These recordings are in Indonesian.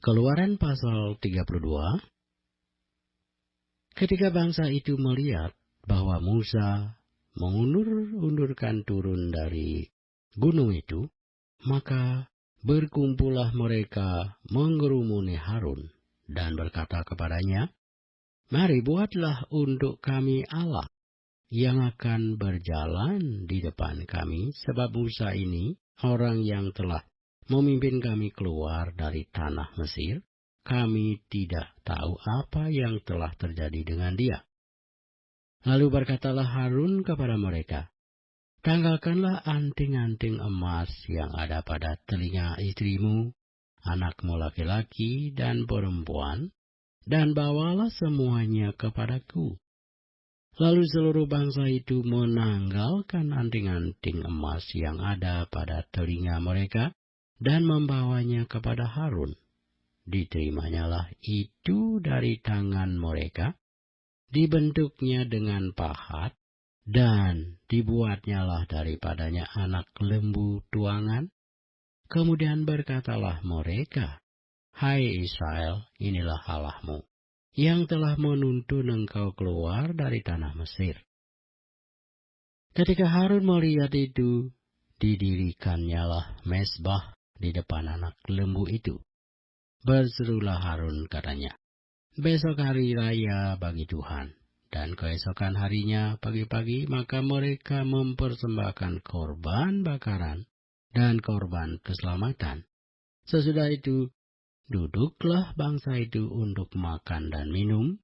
Keluaran pasal 32. Ketika bangsa itu melihat bahwa Musa mengundur-undurkan turun dari gunung itu, maka berkumpullah mereka mengerumuni Harun dan berkata kepadanya, "Mari buatlah untuk kami Allah yang akan berjalan di depan kami, sebab Musa ini orang yang telah memimpin kami keluar dari tanah Mesir. Kami tidak tahu apa yang telah terjadi dengan dia." Lalu berkatalah Harun kepada mereka, "Tanggalkanlah anting-anting emas yang ada pada telinga istrimu, anakmu laki-laki dan perempuan, dan bawalah semuanya kepadaku." Lalu seluruh bangsa itu menanggalkan anting-anting emas yang ada pada telinga mereka dan membawanya kepada Harun. Diterimanya itu dari tangan mereka, dibentuknya dengan pahat, dan dibuatnyalah daripadanya anak lembu tuangan. Kemudian berkatalah mereka, "Hai Israel, inilah Allahmu, yang telah menuntun engkau keluar dari tanah Mesir." Ketika Harun melihat itu, didirikannya mezbah di depan anak lembu itu. Berserulah Harun katanya, "Besok hari raya bagi Tuhan." Dan keesokan harinya pagi-pagi maka mereka mempersembahkan korban bakaran dan korban keselamatan. Sesudah itu, duduklah bangsa itu untuk makan dan minum.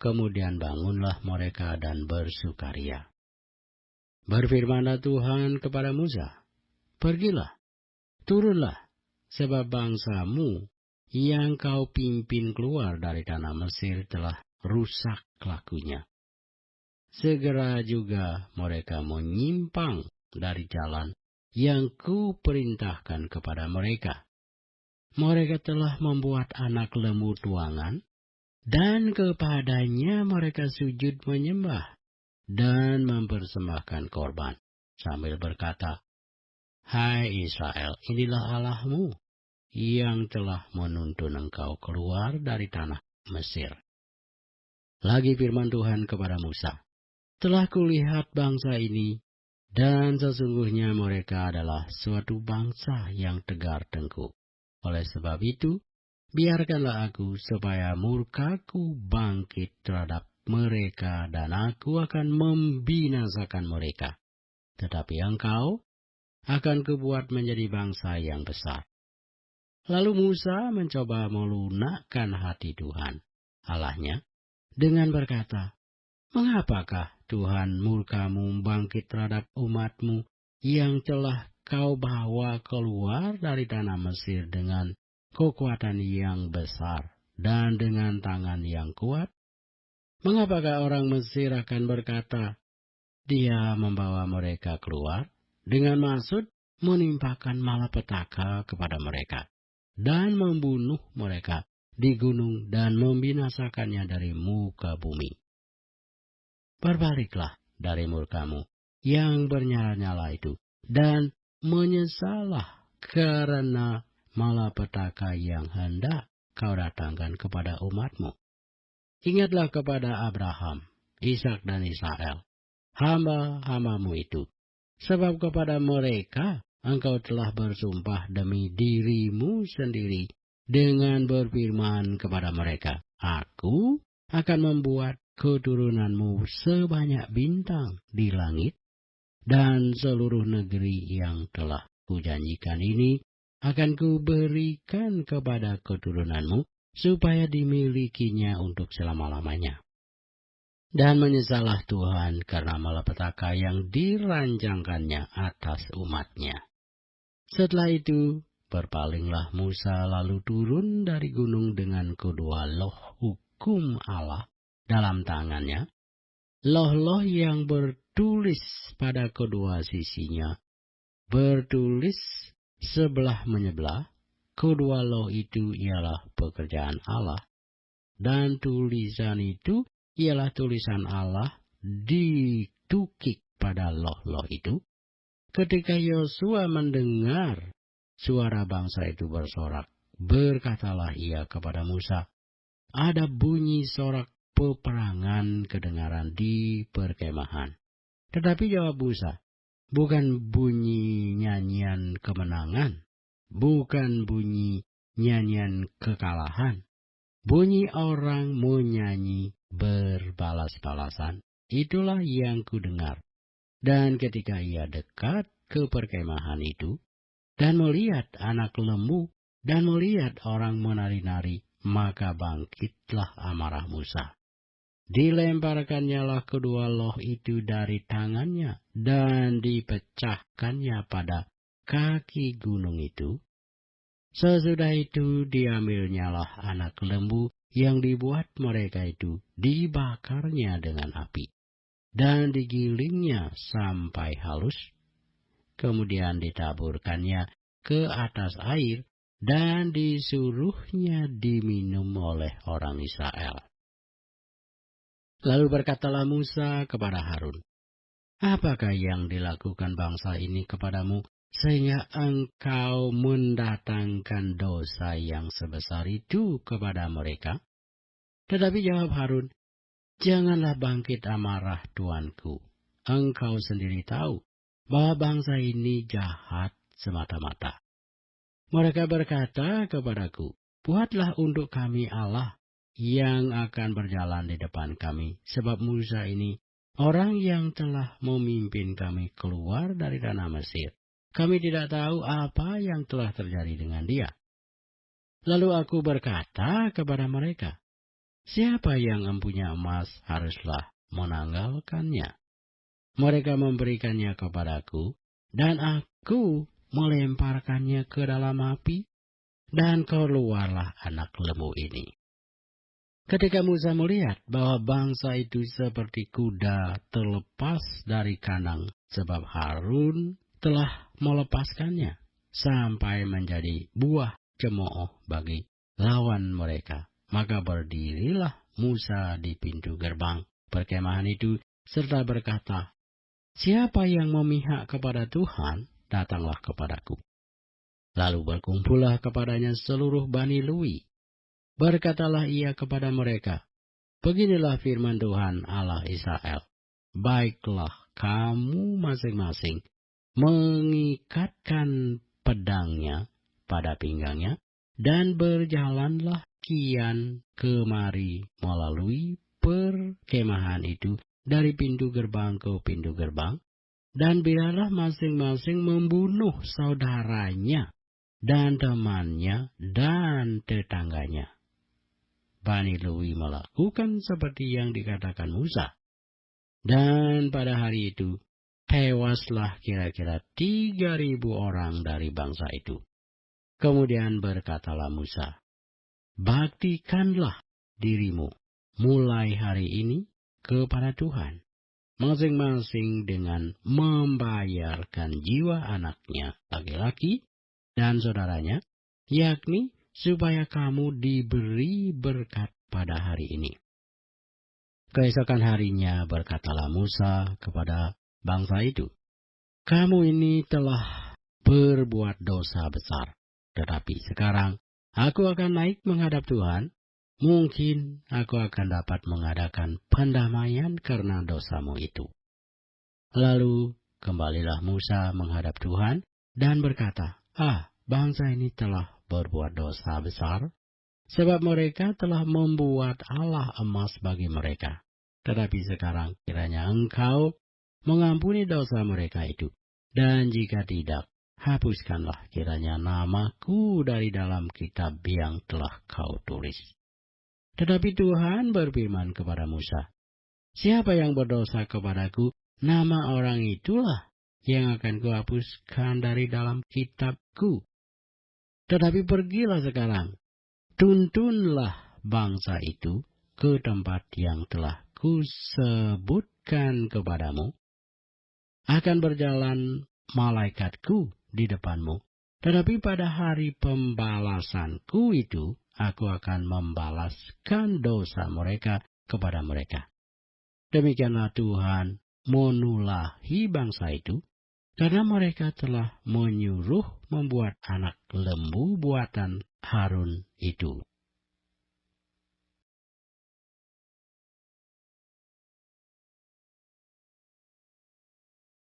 Kemudian bangunlah mereka dan bersukaria. Berfirmanlah Tuhan kepada Musa, "Pergilah, turunlah, sebab bangsamu yang kau pimpin keluar dari tanah Mesir telah rusak lakunya." Segera juga mereka menyimpang dari jalan yang kuperintahkan kepada mereka. Mereka telah membuat anak lembu tuangan, dan kepadanya mereka sujud menyembah dan mempersembahkan korban, sambil berkata, "Hai Israel, inilah Allahmu yang telah menuntun engkau keluar dari tanah Mesir." Lagi firman Tuhan kepada Musa, "Telah kulihat bangsa ini, dan sesungguhnya mereka adalah suatu bangsa yang tegar tengkuk. Oleh sebab itu, biarkanlah aku supaya murkaku bangkit terhadap mereka, dan aku akan membinasakan mereka. Tetapi engkau akan kubuat menjadi bangsa yang besar." Lalu Musa mencoba melunakkan hati Tuhan, Allahnya, dengan berkata, "Mengapakah Tuhan murkamu bangkit terhadap umatmu yang telah kau bawa keluar dari tanah Mesir dengan kekuatan yang besar dan dengan tangan yang kuat? Mengapakah orang Mesir akan berkata, 'Dia membawa mereka keluar,' dengan maksud menimpakan malapetaka kepada mereka dan membunuh mereka di gunung dan membinasakannya dari muka bumi? Berbaliklah dari murkamu yang bernyala-nyala itu, dan menyesallah karena malapetaka yang hendak kau datangkan kepada umatmu. Ingatlah kepada Abraham, Ishak dan Israel, hamba-hambamu itu, sebab kepada mereka engkau telah bersumpah demi dirimu sendiri dengan berfirman kepada mereka, 'Aku akan membuat keturunanmu sebanyak bintang di langit, dan seluruh negeri yang telah kujanjikan ini akan kuberikan kepada keturunanmu, supaya dimilikinya untuk selama-lamanya.' Dan menyesallah Tuhan karena malapetaka yang dirancangkannya atas umatnya. Setelah itu, berpalinglah Musa lalu turun dari gunung dengan kedua loh hukum Allah dalam tangannya, loh-loh yang bertulis pada kedua sisinya, bertulis sebelah menyebelah. Kedua loh itu ialah pekerjaan Allah, dan tulisan itu ialah tulisan Allah ditukik pada loh-loh itu. Ketika Yosua mendengar suara bangsa itu bersorak, berkatalah ia kepada Musa, ada bunyi sorak peperangan kedengaran di perkemahan. Tetapi jawab Musa, bukan bunyi nyanyian kemenangan, bukan bunyi nyanyian kekalahan, bunyi orang menyanyi berbalas-balasan. Itulah yang kudengar. Dan ketika ia dekat ke perkemahan itu, dan melihat anak lembu, dan melihat orang menari-nari, maka bangkitlah amarah Musa. Dilemparkannyalah kedua loh itu dari tangannya, dan dipecahkannya pada kaki gunung itu. Sesudah itu diambilnyalah anak lembu yang dibuat mereka itu, dibakarnya dengan api, dan digilingnya sampai halus. Kemudian ditaburkannya ke atas air, dan disuruhnya diminum oleh orang Israel. Lalu berkatalah Musa kepada Harun, apakah yang dilakukan bangsa ini kepadamu, sehingga engkau mendatangkan dosa yang sebesar itu kepada mereka? Tetapi jawab Harun, janganlah bangkit amarah tuanku. Engkau sendiri tahu bahwa bangsa ini jahat semata-mata. Mereka berkata kepadaku, buatlah untuk kami Allah yang akan berjalan di depan kami, sebab Musa ini orang yang telah memimpin kami keluar dari tanah Mesir. Kami tidak tahu apa yang telah terjadi dengan dia. Lalu aku berkata kepada mereka, siapa yang empunya emas haruslah menanggalkannya. Mereka memberikannya kepadaku, dan aku melemparkannya ke dalam api, dan keluarlah anak lembu ini. Ketika Musa melihat bahwa bangsa itu seperti kuda terlepas dari kandang, sebab Harun telah melepaskannya, sampai menjadi buah cemooh bagi lawan mereka, maka berdirilah Musa di pintu gerbang perkemahan itu, serta berkata, siapa yang memihak kepada Tuhan, datanglah kepadaku. Lalu berkumpullah kepadanya seluruh Bani Lewi. Berkatalah ia kepada mereka, beginilah firman Tuhan Allah Israel. Baiklah kamu masing-masing mengikatkan pedangnya pada pinggangnya, dan berjalanlah kian kemari melalui perkemahan itu dari pintu gerbang ke pintu gerbang, dan biarlah masing-masing membunuh saudaranya dan temannya dan tetangganya. Bani Lewi melakukan seperti yang dikatakan Musa. Dan pada hari itu, tewaslah kira-kira 3.000 orang dari bangsa itu. Kemudian berkatalah Musa, baktikanlah dirimu mulai hari ini kepada Tuhan, masing-masing dengan membayarkan jiwa anaknya laki-laki dan saudaranya, yakni supaya kamu diberi berkat pada hari ini. Keesokan harinya berkatalah Musa kepada bangsa itu, kamu ini telah berbuat dosa besar, tetapi sekarang aku akan naik menghadap Tuhan. Mungkin aku akan dapat mengadakan pendamaian karena dosamu itu. Lalu kembalilah Musa menghadap Tuhan dan berkata, bangsa ini telah berbuat dosa besar, sebab mereka telah membuat Allah emas bagi mereka. Tetapi sekarang kiranya engkau mengampuni dosa mereka itu, dan jika tidak, hapuskanlah kiranya namaku dari dalam kitab yang telah kau tulis. Tetapi Tuhan berfirman kepada Musa, siapa yang berdosa kepadaku, nama orang itulah yang akan kuhapuskan dari dalam kitabku. Tetapi pergilah sekarang, tuntunlah bangsa itu ke tempat yang telah kusebutkan kepadamu. Akan berjalan malaikatku di depanmu, tetapi pada hari pembalasanku itu, aku akan membalaskan dosa mereka kepada mereka. Demikianlah Tuhan menulahi bangsa itu, karena mereka telah menyuruh membuat anak lembu buatan Harun itu.